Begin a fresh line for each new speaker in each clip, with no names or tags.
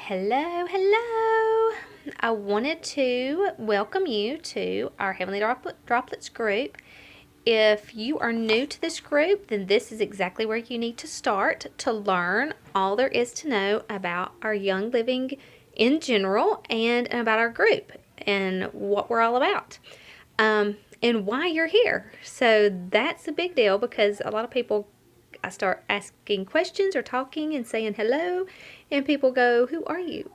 Hello, hello. I wanted to welcome you to our Heavenly Droplets group. If you are new to this group, then this is exactly where you need to start to learn all there is to know about our young living in general and about our group and what we're all about. And why you're here. So that's a big deal because a lot of people, I start asking questions or talking and saying hello, and people go, "Who are you?"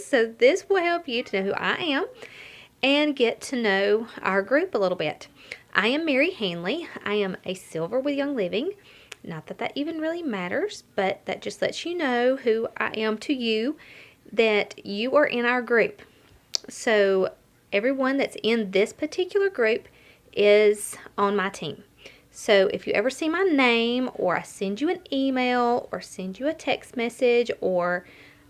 So this will help you to know who I am and get to know our group a little bit. I am Mary Hanley. I am a Silver with Young Living. Not that that even really matters, but that just lets you know who I am to you, that you are in our group. So everyone that's in this particular group is on my team. So if you ever see my name, or I send you an email, or send you a text message, or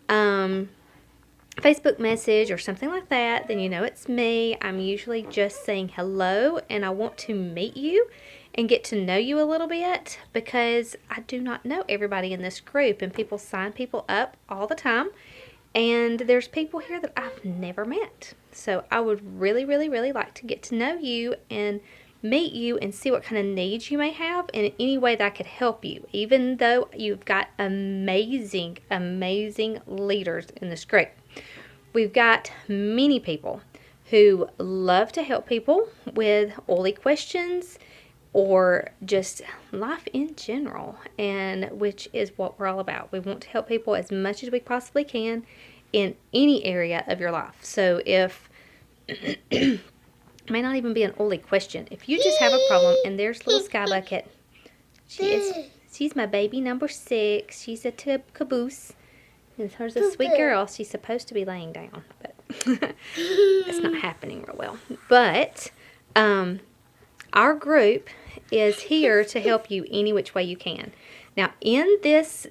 Facebook message, or something like that, then you know it's me. I'm usually just saying hello, and I want to meet you and get to know you a little bit because I do not know everybody in this group, and people sign people up all the time. And there's people here that I've never met. So I would really, really, really like to get to know you and meet you and see what kind of needs you may have and any way that I could help you, even though you've got amazing, amazing leaders in this group. We've got many people who love to help people with oily questions or just life in general, and which is what we're all about. We want to help people as much as we possibly can in any area of your life. So if it may not even be an oily question, if you just have a problem, and there's little Sky Bucket, she's my baby number 6. She's a caboose. And her's a sweet girl. She's supposed to be laying down, but that's not happening real well. But our group is here to help you any which way you can. Now, in this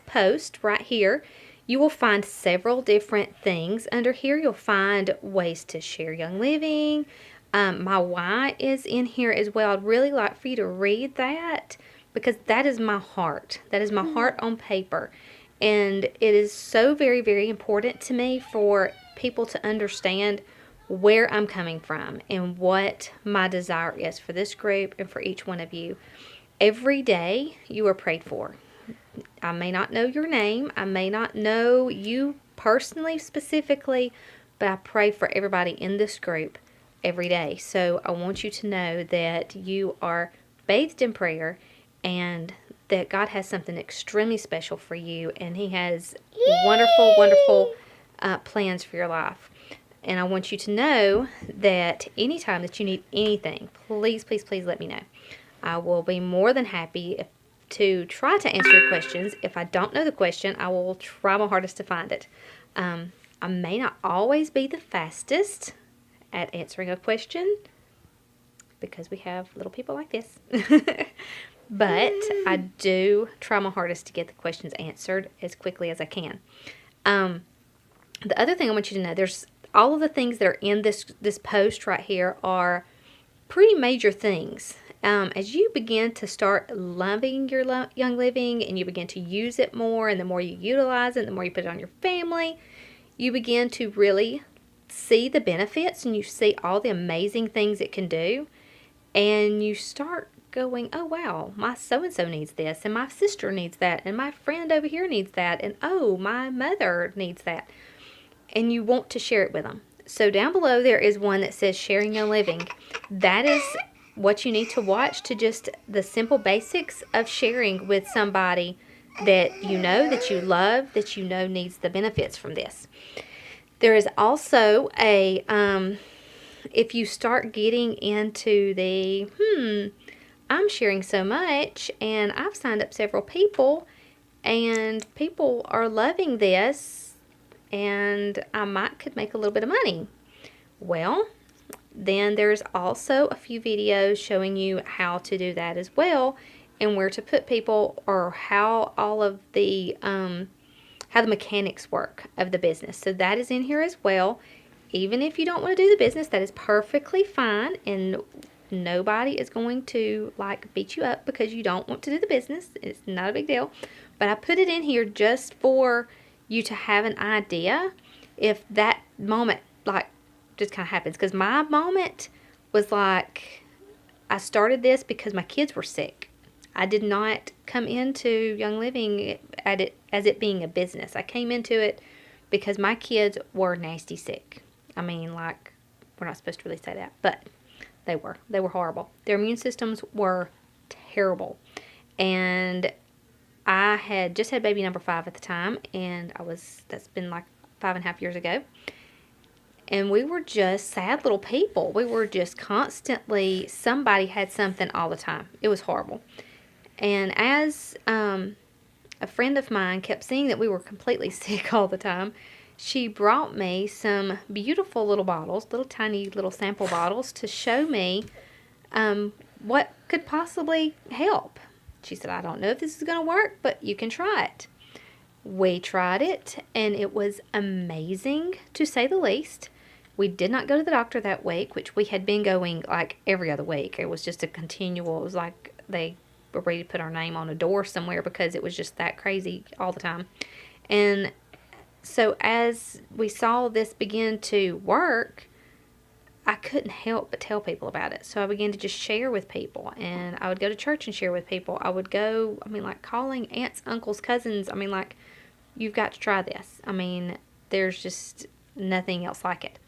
post right here, you will find several different things. Under here, you'll find ways to share Young Living. My why is in here as well. I'd really like for you to read that because that is my heart. That is my heart on paper. And it is so very, very important to me for people to understand where I'm coming from and what my desire is for this group and for each one of you. Every day you are prayed for. I may not know your name. I may not know you personally, specifically, but I pray for everybody in this group every day. So I want you to know that you are bathed in prayer and that God has something extremely special for you, and He has wonderful, wonderful plans for your life. And I want you to know that anytime that you need anything, please, please, please let me know. I will be more than happy to try to answer your questions. If I don't know the question, I will try my hardest to find it. I may not always be the fastest at answering a question because we have little people like this. But I do try my hardest to get the questions answered as quickly as I can. The other thing I want you to know, there's all of the things that are in this post right here are pretty major things. As you begin to start loving your Young Living and you begin to use it more, and the more you utilize it, the more you put it on your family, you begin to really see the benefits and you see all the amazing things it can do. And you start going, oh wow, my so-and-so needs this, and my sister needs that, and my friend over here needs that, and oh, my mother needs that. And you want to share it with them. So down below there is one that says Sharing Young Living. That is what you need to watch, to just the simple basics of sharing with somebody that you know, that you love, that you know needs the benefits from this. There is also a, if you start getting into the, I'm sharing so much and I've signed up several people and people are loving this and I could make a little bit of money. Well, then there's also a few videos showing you how to do that as well, and where to put people, or how all of the how the mechanics work of the business. So that is in here as well. Even if you don't want to do the business, that is perfectly fine, and nobody is going to beat you up because you don't want to do the business. It's not a big deal. But I put it in here just for you to have an idea if that moment, like, just kind of happens. Because my moment was like, I started this because my kids were sick. I did not come into Young Living as it being a business. I came into it because my kids were nasty sick. I mean, like, we're not supposed to really say that, but they were. They were horrible. Their immune systems were terrible. And I had just had baby number 5 at the time, and that's been like 5.5 years ago. And we were just sad little people. We were just constantly, somebody had something all the time. It was horrible. And as a friend of mine kept seeing that we were completely sick all the time, she brought me some beautiful little bottles, little tiny little sample bottles, to show me what could possibly help. She said, I don't know if this is going to work, but you can try it. We tried it, and it was amazing, to say the least. We did not go to the doctor that week, which we had been going like every other week. It was just a continual, it was like they were ready to put our name on a door somewhere because it was just that crazy all the time. And so as we saw this begin to work, I couldn't help but tell people about it. So I began to just share with people, and I would go to church and share with people. I would go, I mean, like, calling aunts, uncles, cousins. I mean, like, you've got to try this. I mean, there's just nothing else like it.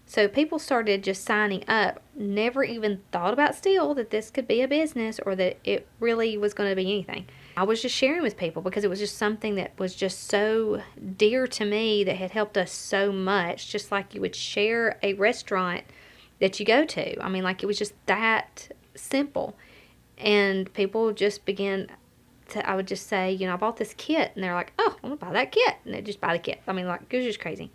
So people started just signing up, never even thought about still that this could be a business or that it really was going to be anything. I was just sharing with people because it was just something that was just so dear to me, that had helped us so much, just like you would share a restaurant that you go to. I mean, like, it was just that simple. And people just began to, I would just say, I bought this kit, and they're like, oh, I'm going to buy that kit. And they just buy the kit. I mean, like, it was just crazy.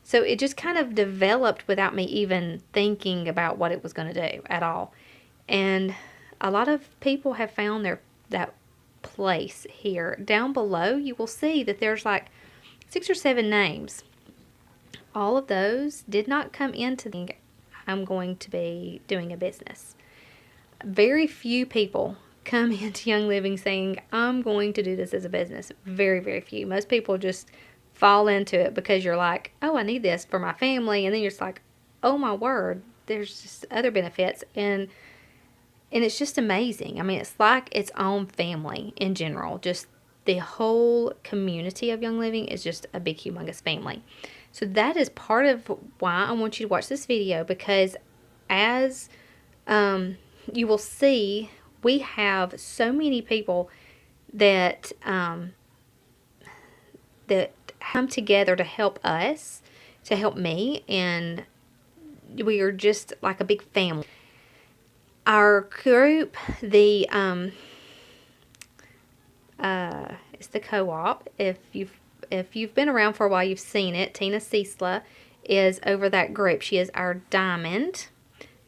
So it just kind of developed without me even thinking about what it was going to do at all. And a lot of people have found that place here. Down below, you will see that there's like 6 or 7 names. All of those did not come into the I'm going to be doing a business. Very few people come into Young Living saying, I'm going to do this as a business. Very, very few. Most people just fall into it because you're like, oh, I need this for my family. And then you're just like, oh my word, there's just other benefits. And it's just amazing. I mean, it's like its own family in general. Just the whole community of Young Living is just a big, humongous family. So that is part of why I want you to watch this video, because as you will see, we have so many people that that come together to help us, to help me, and we are just like a big family. Our group, it's the co-op. If you've been around for a while, you've seen it. Tina Cecila is over that group. She is our diamond.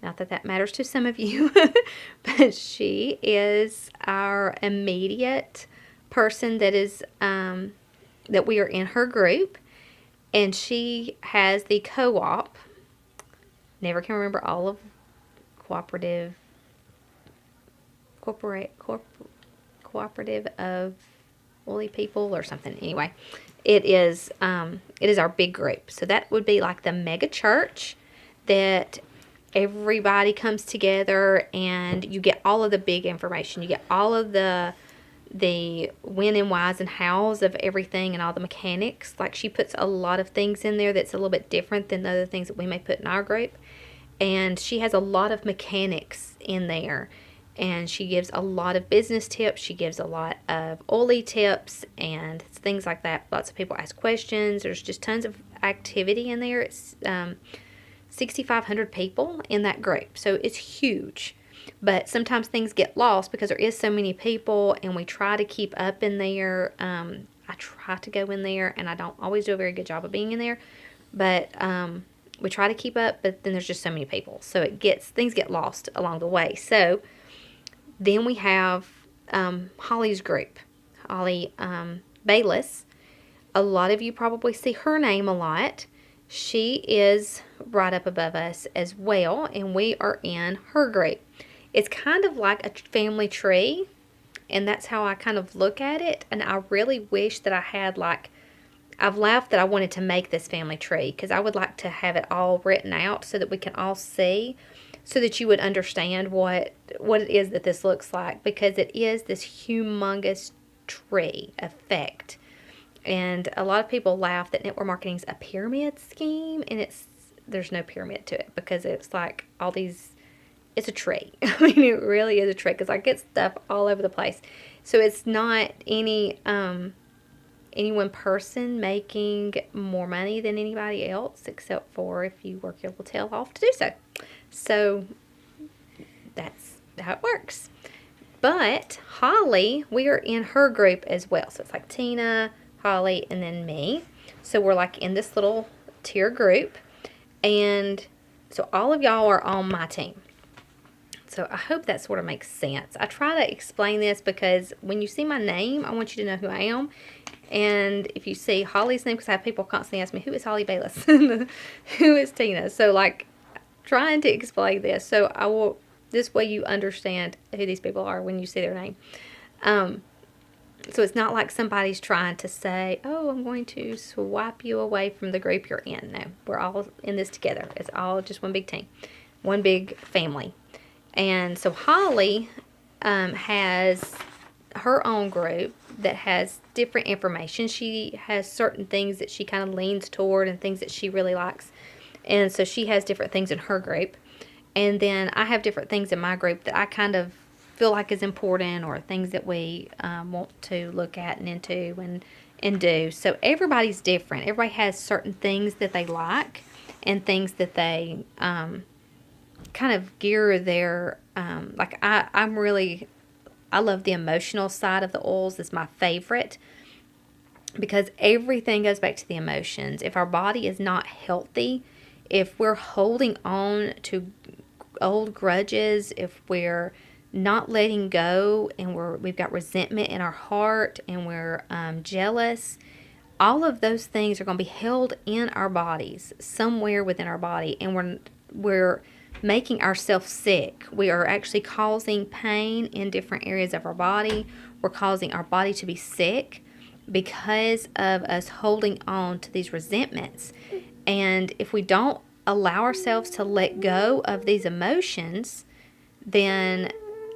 Not that that matters to some of you, but she is our immediate person that is that we are in her group, and she has the co-op. Never can remember all of cooperative of woolly people or something. Anyway, it is our big group. So that would be like the mega church that everybody comes together, and you get all of the big information. You get all of the when and whys and hows of everything, and all the mechanics. Like, she puts a lot of things in there that's a little bit different than the other things that we may put in our group. And she has a lot of mechanics in there. And she gives a lot of business tips. She gives a lot of oily tips and things like that. Lots of people ask questions. There's just tons of activity in there. It's 6,500 people in that group. So it's huge. But sometimes things get lost because there is so many people, and we try to keep up in there. I try to go in there, and I don't always do a very good job of being in there. But we try to keep up, but then there's just so many people. So things get lost along the way. So then we have Holly's group, Holly Bayless. A lot of you probably see her name a lot. She is right up above us as well, and we are in her group. It's kind of like a family tree, and that's how I kind of look at it. And I really wish that I had like I've laughed that I wanted to make this family tree because I would like to have it all written out so that we can all see, so that you would understand what it is that this looks like, because it is this humongous tree effect. And a lot of people laugh that network marketing is a pyramid scheme, and there's no pyramid to it, because it's like all these, it's a tree. I mean, it really is a tree, because I get stuff all over the place. So it's not any one person making more money than anybody else, except for if you work your little tail off to do so. So that's how it works. But Holly, we are in her group as well. So it's like Tina, Holly, and then me. So we're like in this little tier group. And so all of y'all are on my team. So I hope that sort of makes sense. I try to explain this because when you see my name, I want you to know who I am. And if you see Holly's name, because I have people constantly ask me, who is Holly Bayless? Who is Tina? So like trying to explain this. So I will, this way you understand who these people are when you see their name. So it's not like somebody's trying to say, oh, I'm going to swipe you away from the group you're in. No, we're all in this together. It's all just one big team, one big family. And so Holly has her own group that has different information. She has certain things that she kind of leans toward and things that she really likes. And so she has different things in her group. And then I have different things in my group that I kind of feel like is important, or things that we want to look at and into and do. So everybody's different. Everybody has certain things that they like and things that they kind of gear their, like I love the emotional side of the oils. It's my favorite, because everything goes back to the emotions. If our body is not healthy, if we're holding on to old grudges, if we're not letting go, and we've got resentment in our heart, and we're jealous, all of those things are going to be held in our bodies, somewhere within our body, and we're making ourselves sick. We are actually causing pain in different areas of our body. We're causing our body to be sick because of us holding on to these resentments. And if we don't allow ourselves to let go of these emotions, then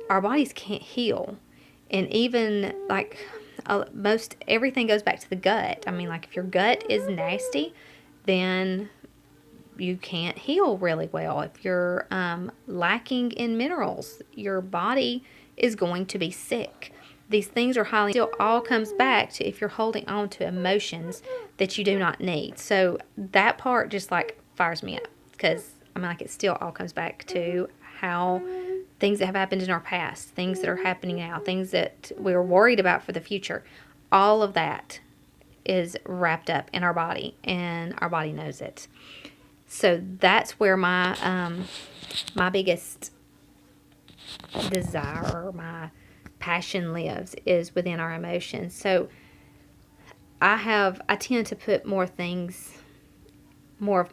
our bodies can't heal. And even like most everything goes back to the gut. I mean, like if your gut is nasty, then you can't heal really well. If you're lacking in minerals, your body is going to be sick. These things are highly, still all comes back to if you're holding on to emotions that you do not need. So that part just like fires me up, because I mean, like it still all comes back to how things that have happened in our past, things that are happening now, things that we're worried about for the future. All of that is wrapped up in our body, and our body knows it. So that's where my my biggest desire, or my passion lives, is within our emotions. So I tend to put more of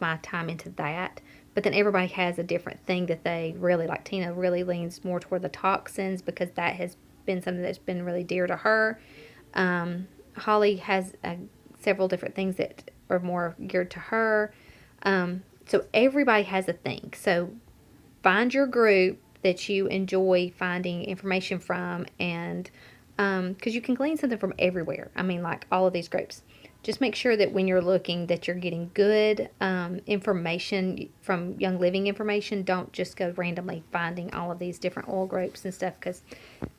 my time into that. But then everybody has a different thing that they really like. Tina really leans more toward the toxins, because that has been something that's been really dear to her. Holly has several different things that are more geared to her. So everybody has a thing. So find your group that you enjoy finding information from, and because you can glean something from everywhere. I mean, like all of these groups. Just make sure that when you're looking that you're getting good information from Young Living information. Don't just go randomly finding all of these different oil groups and stuff, because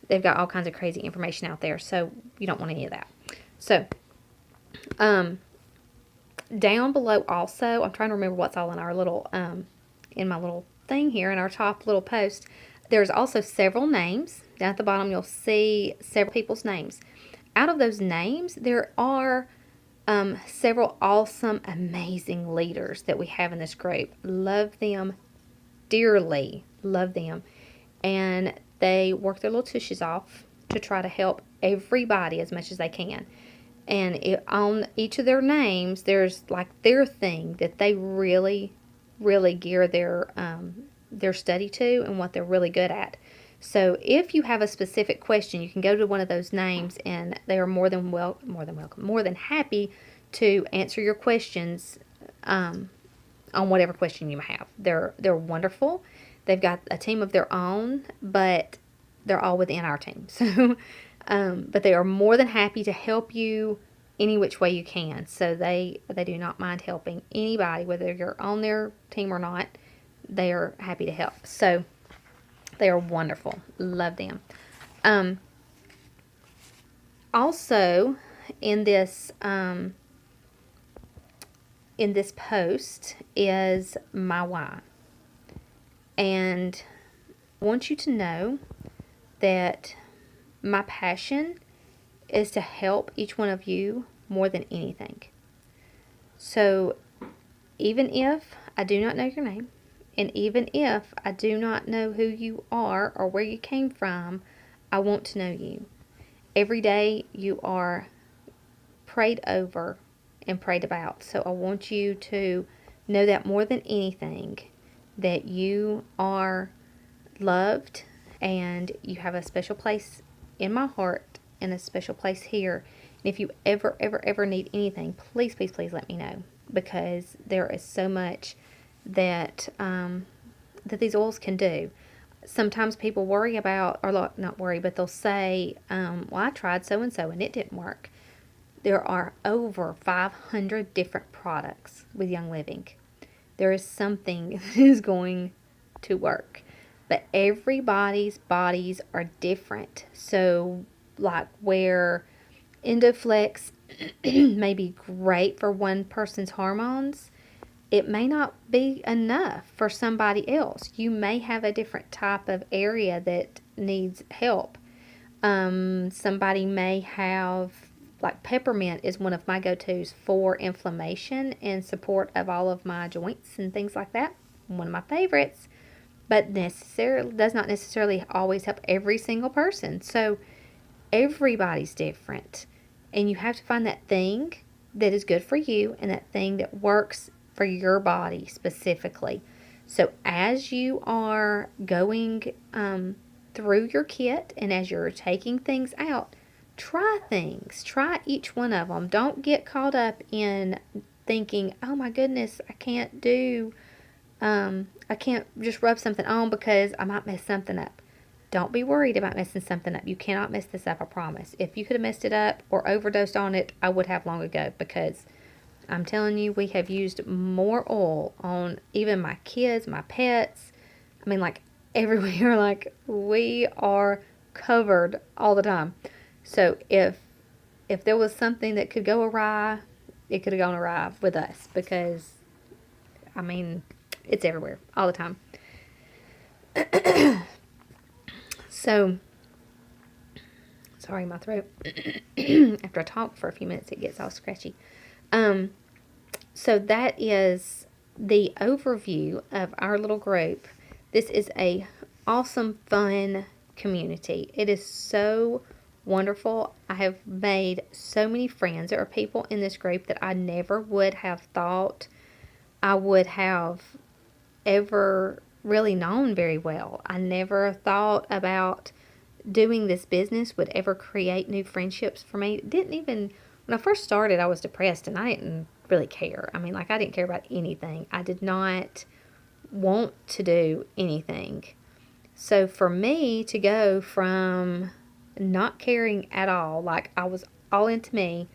they've got all kinds of crazy information out there. So you don't want any of that. So down below also, I'm trying to remember what's all in our little, in my little thing here, in our top little post. There's also several names. Down at the bottom, you'll see several people's names. Out of those names, there are several awesome, amazing leaders that we have in this group. Love them dearly. Love them. And they work their little tushes off to try to help everybody as much as they can. And on each of their names, there's like their thing that they really, really gear their study to, and what they're really good at. So if you have a specific question, you can go to one of those names, and they are more than happy to answer your questions on whatever question you have. They're wonderful. They've got a team of their own, but they're all within our team. So, but they are more than happy to help you any which way you can. So they do not mind helping anybody, whether you're on their team or not. They are happy to help. So they are wonderful. Love them. Also, in this post is my why. And I want you to know that my passion is to help each one of you more than anything. So even if I do not know your name, and even if I do not know who you are or where you came from, I want to know you. Every day you are prayed over and prayed about. So I want you to know that more than anything, that you are loved and you have a special place in my heart and a special place here. And if you ever need anything, please let me know, because there is so much that that these oils can do. Sometimes people worry about, or not worry, but they'll say, well, I tried so and it didn't work. There are over 500 different products with Young Living. There is something that is going to work. But everybody's bodies are different. So, like where Endoflex may be great for one person's hormones, it may not be enough for somebody else. You may have a different type of area that needs help. Somebody may have, like peppermint is one of my go-tos for inflammation and support of all of my joints and things like that. One of my favorites, but does not necessarily always help every single person. So everybody's different, and you have to find that thing that is good for you and that thing that works for your body specifically. So as you are going through your kit and as you're taking things out, try things. Try each one of them. Don't get caught up in thinking, oh my goodness, I can't just rub something on because I might mess something up. Don't be worried about messing something up. You cannot mess this up, I promise. If you could have messed it up or overdosed on it, I would have long ago, because I'm telling you, we have used more oil on even my kids, my pets. I mean, like everywhere, like we are covered all the time. So if there was something that could go awry, it could have gone awry with us, because I mean, it's everywhere all the time. So, sorry, my throat. After I talk for a few minutes, it gets all scratchy. So that is the overview of our little group. This is a awesome, fun community. It is so wonderful. I have made so many friends. There are people in this group that I never would have thought I would have ever really known very well. I never thought about doing this business would ever create new friendships for me. It didn't even, when I first started, I was depressed and I didn't really care. I mean, like, I didn't care about anything. I did not want to do anything. So for me to go from not caring at all, like I was all into me,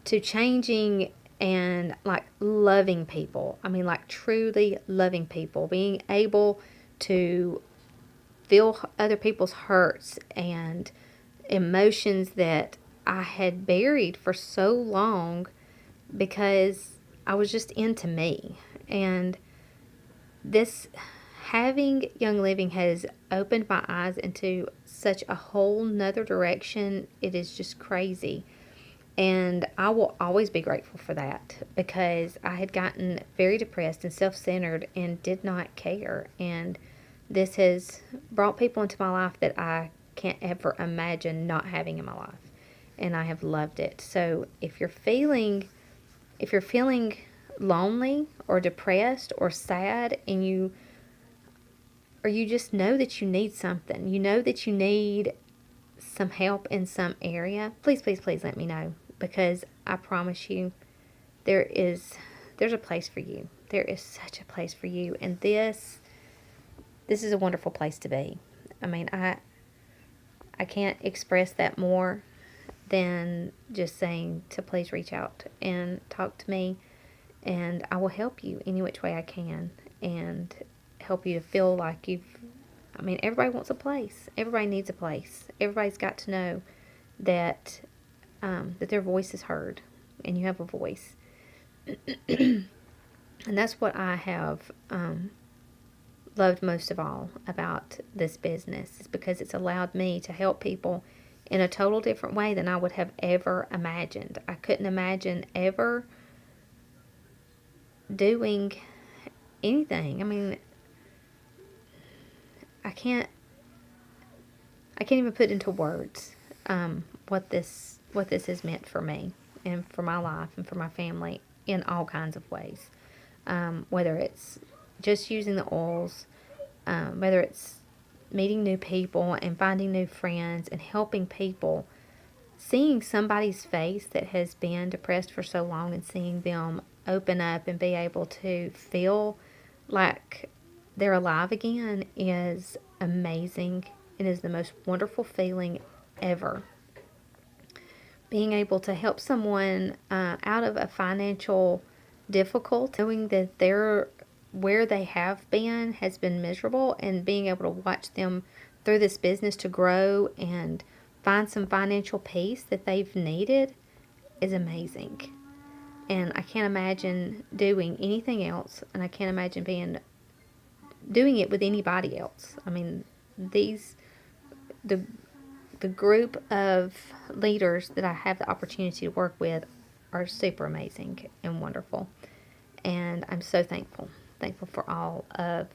to changing and like loving people. I mean, like truly loving people, being able to feel other people's hurts and emotions that I had buried for so long because I was just into me. And this, having Young Living has opened my eyes into such a whole nother direction. It is just crazy. And I will always be grateful for that, because I had gotten very depressed and self-centered and did not care. And this has brought people into my life that I can't ever imagine not having in my life. And I have loved it. So if you're feeling lonely or depressed or sad, and you just know that you need something, you know that you need some help in some area, please let me know, because I promise you there's a place for you. There is such a place for you, and this is a wonderful place to be. I mean, I can't express that more than just saying to please reach out and talk to me, and I will help you any which way I can, and help you to feel like I mean, everybody wants a place. Everybody needs a place. Everybody's got to know that that their voice is heard, and you have a voice. And that's what I have loved most of all about this business, is because it's allowed me to help people in a total different way than I would have ever imagined. I couldn't imagine ever doing anything. I mean, I can't even put into words what this has meant for me and for my life and for my family in all kinds of ways. Whether it's just using the oils, whether it's meeting new people and finding new friends and helping people, seeing somebody's face that has been depressed for so long and seeing them open up and be able to feel like they're alive again is amazing. It is the most wonderful feeling ever. Being able to help someone out of a financial difficulty, knowing that where they have been has been miserable, and being able to watch them through this business to grow and find some financial peace that they've needed is amazing. And I can't imagine doing anything else, and I can't imagine doing it with anybody else. I mean, the group of leaders that I have the opportunity to work with are super amazing and wonderful. And I'm so thankful for all of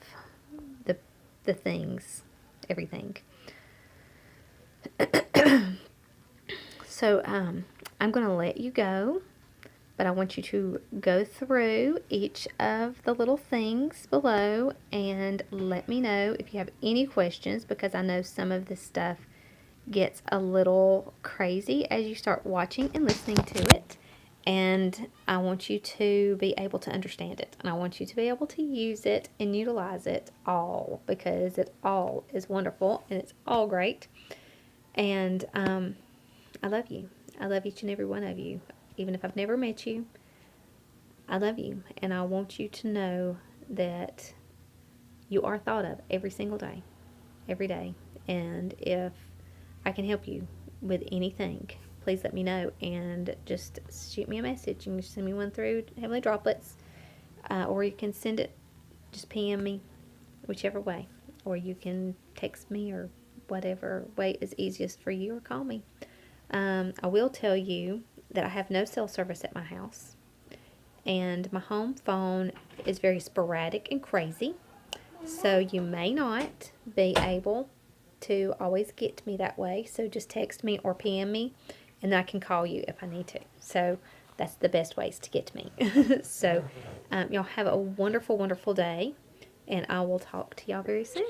the things, everything. So I'm going to let you go, but I want you to go through each of the little things below and let me know if you have any questions, because I know some of this stuff gets a little crazy as you start watching and listening to it. And I want you to be able to understand it. And I want you to be able to use it and utilize it all, because it all is wonderful and it's all great. And I love you. I love each and every one of you. Even if I've never met you, I love you. And I want you to know that you are thought of every single day. Every day. And if I can help you with anything, please let me know, and just shoot me a message. You can just send me one through Heavenly Droplets, or you can send it, just PM me, whichever way, or you can text me, or whatever way is easiest for you, or call me. I will tell you that I have no cell service at my house, and my home phone is very sporadic and crazy, so you may not be able to always get to me that way. So just text me or PM me, and then I can call you if I need to. So that's the best ways to get to me. So y'all have a wonderful, wonderful day, and I will talk to y'all very soon.